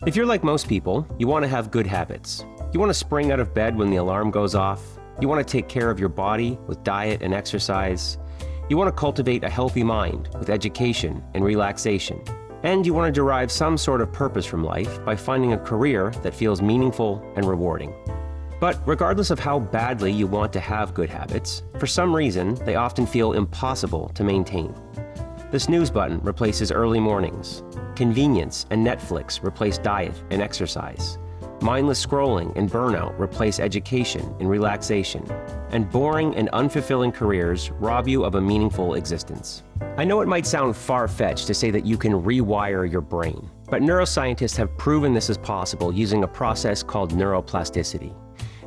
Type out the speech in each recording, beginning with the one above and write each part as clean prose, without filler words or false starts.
If you're like most people, you want to have good habits. You want to spring out of bed when the alarm goes off. You want to take care of your body with diet and exercise. You want to cultivate a healthy mind with education and relaxation. And you want to derive some sort of purpose from life by finding a career that feels meaningful and rewarding. But regardless of how badly you want to have good habits, for some reason, they often feel impossible to maintain. The snooze button replaces early mornings. Convenience and Netflix replace diet and exercise. Mindless scrolling and burnout replace education and relaxation. And boring and unfulfilling careers rob you of a meaningful existence. I know it might sound far-fetched to say that you can rewire your brain, but neuroscientists have proven this is possible using a process called neuroplasticity.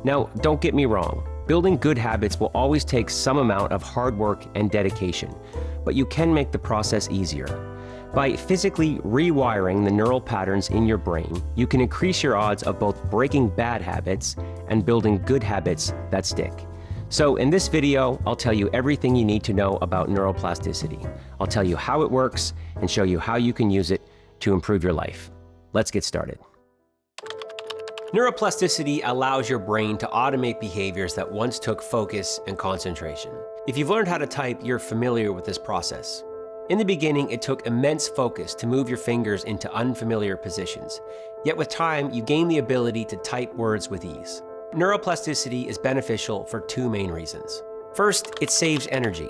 Now, don't get me wrong. Building good habits will always take some amount of hard work and dedication, but you can make the process easier. By physically rewiring the neural patterns in your brain, you can increase your odds of both breaking bad habits and building good habits that stick. So in this video, I'll tell you everything you need to know about neuroplasticity. I'll tell you how it works and show you how you can use it to improve your life. Let's get started. Neuroplasticity allows your brain to automate behaviors that once took focus and concentration. If you've learned how to type, you're familiar with this process. In the beginning, it took immense focus to move your fingers into unfamiliar positions. Yet with time, you gain the ability to type words with ease. Neuroplasticity is beneficial for two main reasons. First, it saves energy.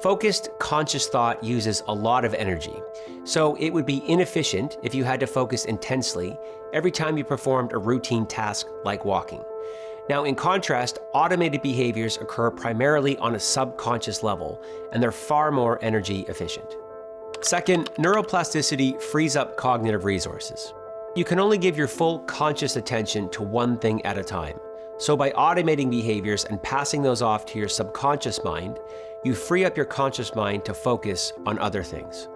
Focused, conscious thought uses a lot of energy, so it would be inefficient if you had to focus intensely every time you performed a routine task like walking. Now, in contrast, automated behaviors occur primarily on a subconscious level, and they're far more energy efficient. Second, neuroplasticity frees up cognitive resources. You can only give your full conscious attention to one thing at a time. So by automating behaviors and passing those off to your subconscious mind, you free up your conscious mind to focus on other things.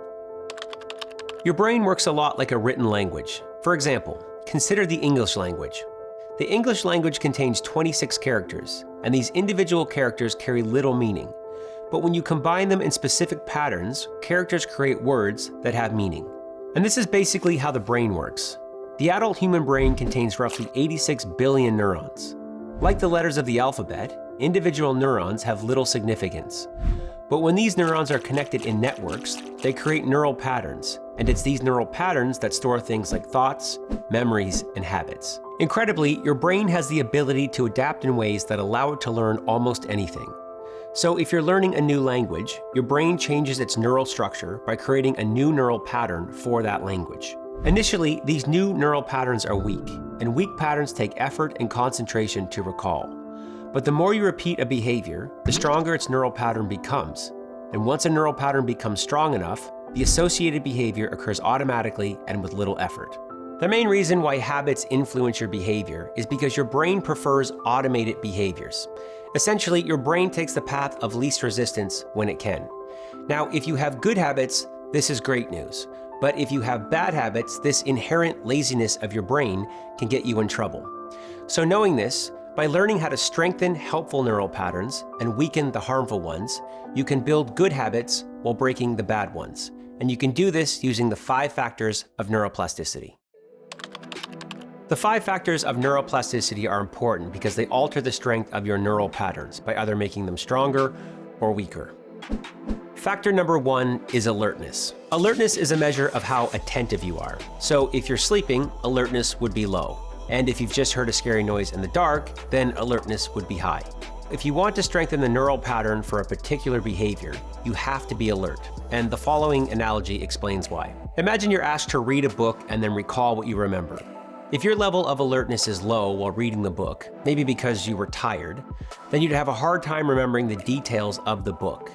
Your brain works a lot like a written language. For example, consider the English language. The English language contains 26 characters, and these individual characters carry little meaning. But when you combine them in specific patterns, characters create words that have meaning. And this is basically how the brain works. The adult human brain contains roughly 86 billion neurons. Like the letters of the alphabet, individual neurons have little significance. But when these neurons are connected in networks, they create neural patterns, and it's these neural patterns that store things like thoughts, memories, and habits. Incredibly, your brain has the ability to adapt in ways that allow it to learn almost anything. So if you're learning a new language, your brain changes its neural structure by creating a new neural pattern for that language. Initially, these new neural patterns are weak, and weak patterns take effort and concentration to recall. But the more you repeat a behavior, the stronger its neural pattern becomes. And once a neural pattern becomes strong enough, the associated behavior occurs automatically and with little effort. The main reason why habits influence your behavior is because your brain prefers automated behaviors. Essentially, your brain takes the path of least resistance when it can. Now, if you have good habits, this is great news. But if you have bad habits, this inherent laziness of your brain can get you in trouble. So knowing this, by learning how to strengthen helpful neural patterns and weaken the harmful ones, you can build good habits while breaking the bad ones. And you can do this using the 5 factors of neuroplasticity. The 5 factors of neuroplasticity are important because they alter the strength of your neural patterns by either making them stronger or weaker. Factor number 1 is alertness. Alertness is a measure of how attentive you are. So if you're sleeping, alertness would be low. And if you've just heard a scary noise in the dark, then alertness would be high. If you want to strengthen the neural pattern for a particular behavior, you have to be alert. And the following analogy explains why. Imagine you're asked to read a book and then recall what you remember. If your level of alertness is low while reading the book, maybe because you were tired, then you'd have a hard time remembering the details of the book.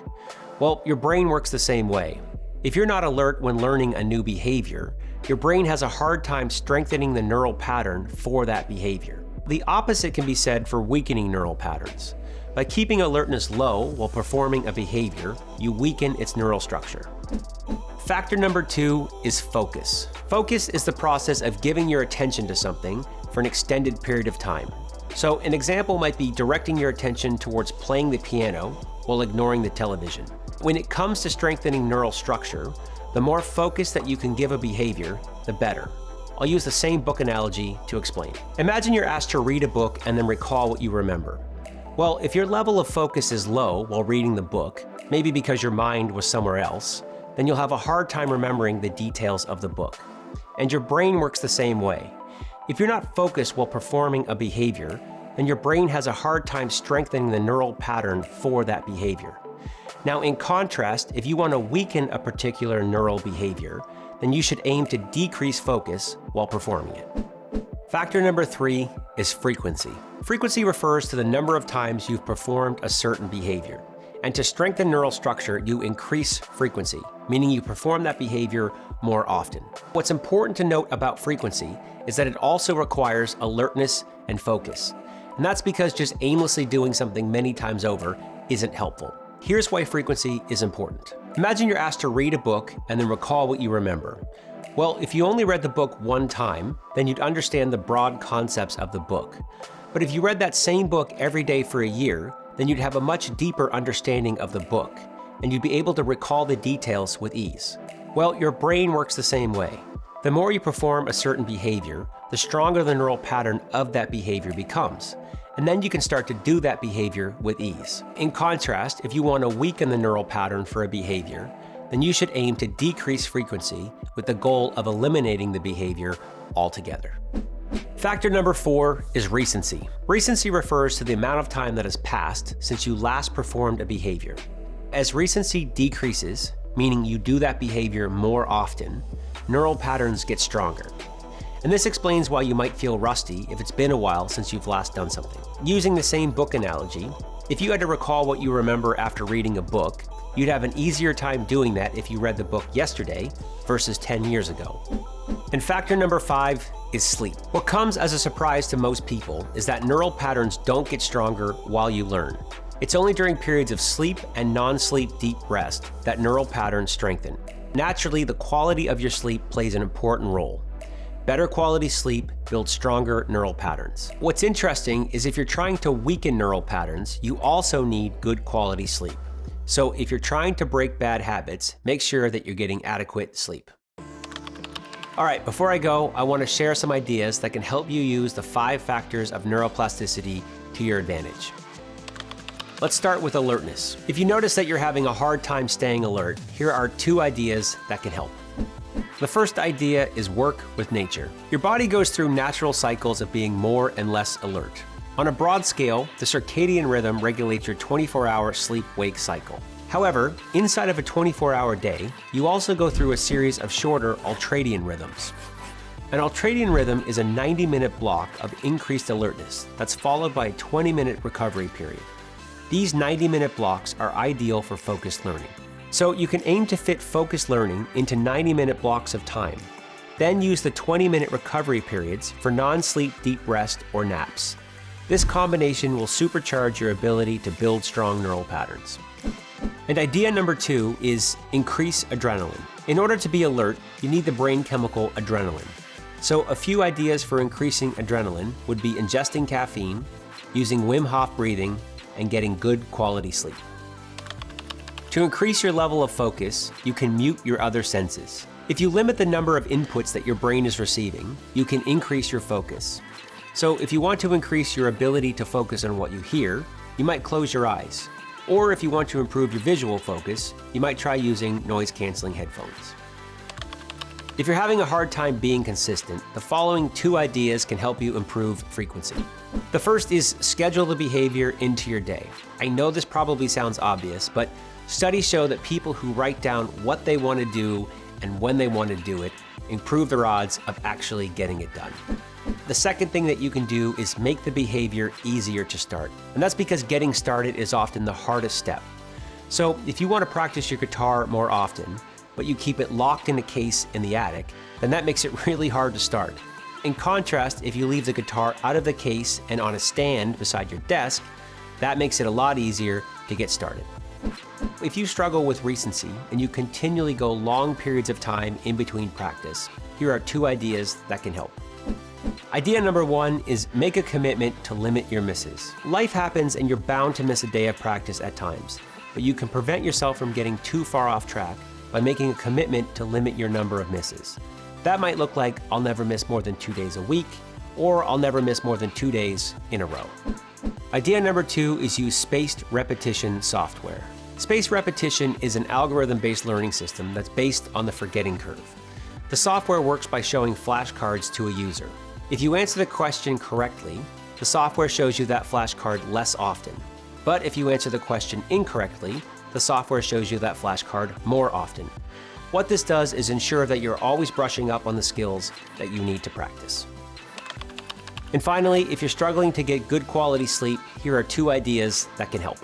Well, your brain works the same way. If you're not alert when learning a new behavior, your brain has a hard time strengthening the neural pattern for that behavior. The opposite can be said for weakening neural patterns. By keeping alertness low while performing a behavior, you weaken its neural structure. Factor number 2 is focus. Focus is the process of giving your attention to something for an extended period of time. So an example might be directing your attention towards playing the piano while ignoring the television. When it comes to strengthening neural structure, the more focus that you can give a behavior, the better. I'll use the same book analogy to explain. Imagine you're asked to read a book and then recall what you remember. Well, if your level of focus is low while reading the book, maybe because your mind was somewhere else, then you'll have a hard time remembering the details of the book. And your brain works the same way. If you're not focused while performing a behavior, then your brain has a hard time strengthening the neural pattern for that behavior. Now, in contrast, if you want to weaken a particular neural behavior, then you should aim to decrease focus while performing it. Factor number 3 is frequency. Frequency refers to the number of times you've performed a certain behavior. And to strengthen neural structure, you increase frequency, meaning you perform that behavior more often. What's important to note about frequency is that it also requires alertness and focus. And that's because just aimlessly doing something many times over isn't helpful. Here's why frequency is important. Imagine you're asked to read a book and then recall what you remember. Well, if you only read the book one time, then you'd understand the broad concepts of the book. But if you read that same book every day for a year, then you'd have a much deeper understanding of the book, and you'd be able to recall the details with ease. Well, your brain works the same way. The more you perform a certain behavior, the stronger the neural pattern of that behavior becomes. And then you can start to do that behavior with ease. In contrast, if you want to weaken the neural pattern for a behavior, then you should aim to decrease frequency with the goal of eliminating the behavior altogether. Factor number 4 is recency. Recency refers to the amount of time that has passed since you last performed a behavior. As recency decreases, meaning you do that behavior more often, neural patterns get stronger. And this explains why you might feel rusty if it's been a while since you've last done something. Using the same book analogy, if you had to recall what you remember after reading a book, you'd have an easier time doing that if you read the book yesterday versus 10 years ago. And factor number 5 is sleep. What comes as a surprise to most people is that neural patterns don't get stronger while you learn. It's only during periods of sleep and non-sleep deep rest that neural patterns strengthen. Naturally, the quality of your sleep plays an important role. Better quality sleep builds stronger neural patterns. What's interesting is if you're trying to weaken neural patterns, you also need good quality sleep. So if you're trying to break bad habits, make sure that you're getting adequate sleep. All right, before I go, I want to share some ideas that can help you use the 5 factors of neuroplasticity to your advantage. Let's start with alertness. If you notice that you're having a hard time staying alert, here are 2 ideas that can help. The first idea is work with nature. Your body goes through natural cycles of being more and less alert. On a broad scale, the circadian rhythm regulates your 24-hour sleep-wake cycle. However, inside of a 24-hour day, you also go through a series of shorter ultradian rhythms. An ultradian rhythm is a 90-minute block of increased alertness that's followed by a 20-minute recovery period. These 90-minute blocks are ideal for focused learning. So you can aim to fit focused learning into 90-minute blocks of time. Then use the 20-minute recovery periods for non-sleep deep rest or naps. This combination will supercharge your ability to build strong neural patterns. And idea number 2 is increase adrenaline. In order to be alert, you need the brain chemical adrenaline. So a few ideas for increasing adrenaline would be ingesting caffeine, using Wim Hof breathing, and getting good quality sleep. To increase your level of focus, you can mute your other senses. If you limit the number of inputs that your brain is receiving, you can increase your focus. So if you want to increase your ability to focus on what you hear, you might close your eyes. Or if you want to improve your visual focus, you might try using noise-canceling headphones. If you're having a hard time being consistent, the following 2 ideas can help you improve frequency. The first is schedule the behavior into your day. I know this probably sounds obvious, but studies show that people who write down what they want to do and when they want to do it improve their odds of actually getting it done. The second thing that you can do is make the behavior easier to start. And that's because getting started is often the hardest step. So if you want to practice your guitar more often, but you keep it locked in a case in the attic, then that makes it really hard to start. In contrast, if you leave the guitar out of the case and on a stand beside your desk, that makes it a lot easier to get started. If you struggle with recency and you continually go long periods of time in between practice, here are 2 ideas that can help. Idea number 1 is make a commitment to limit your misses. Life happens and you're bound to miss a day of practice at times, but you can prevent yourself from getting too far off track by making a commitment to limit your number of misses. That might look like I'll never miss more than 2 days a week, or I'll never miss more than 2 days in a row. Idea number 2 is use spaced repetition software. Spaced repetition is an algorithm-based learning system that's based on the forgetting curve. The software works by showing flashcards to a user. If you answer the question correctly, the software shows you that flashcard less often. But if you answer the question incorrectly, the software shows you that flashcard more often. What this does is ensure that you're always brushing up on the skills that you need to practice. And finally, if you're struggling to get good quality sleep, here are 2 ideas that can help.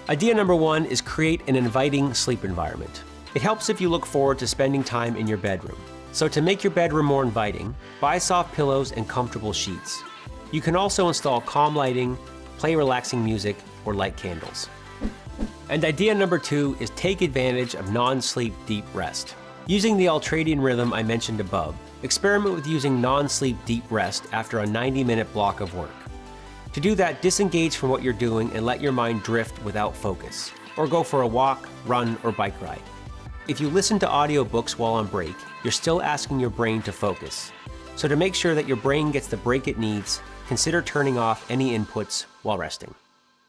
Idea number 1 is create an inviting sleep environment. It helps if you look forward to spending time in your bedroom. So to make your bedroom more inviting, buy soft pillows and comfortable sheets. You can also install calm lighting, play relaxing music, or light candles. And idea number 2 is take advantage of non-sleep deep rest. Using the ultradian rhythm I mentioned above, experiment with using non-sleep deep rest after a 90-minute block of work. To do that, disengage from what you're doing and let your mind drift without focus, or go for a walk, run, or bike ride. If you listen to audiobooks while on break, you're still asking your brain to focus. So to make sure that your brain gets the break it needs, consider turning off any inputs while resting.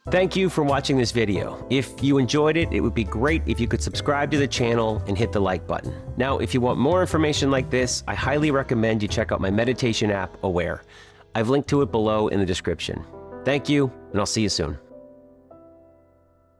Thank you for watching this video. If you enjoyed it, it would be great if you could subscribe to the channel and hit the like button. Now, if you want more information like this, I highly recommend you check out my meditation app, Aware. I've linked to it below in the description. Thank you, and I'll see you soon.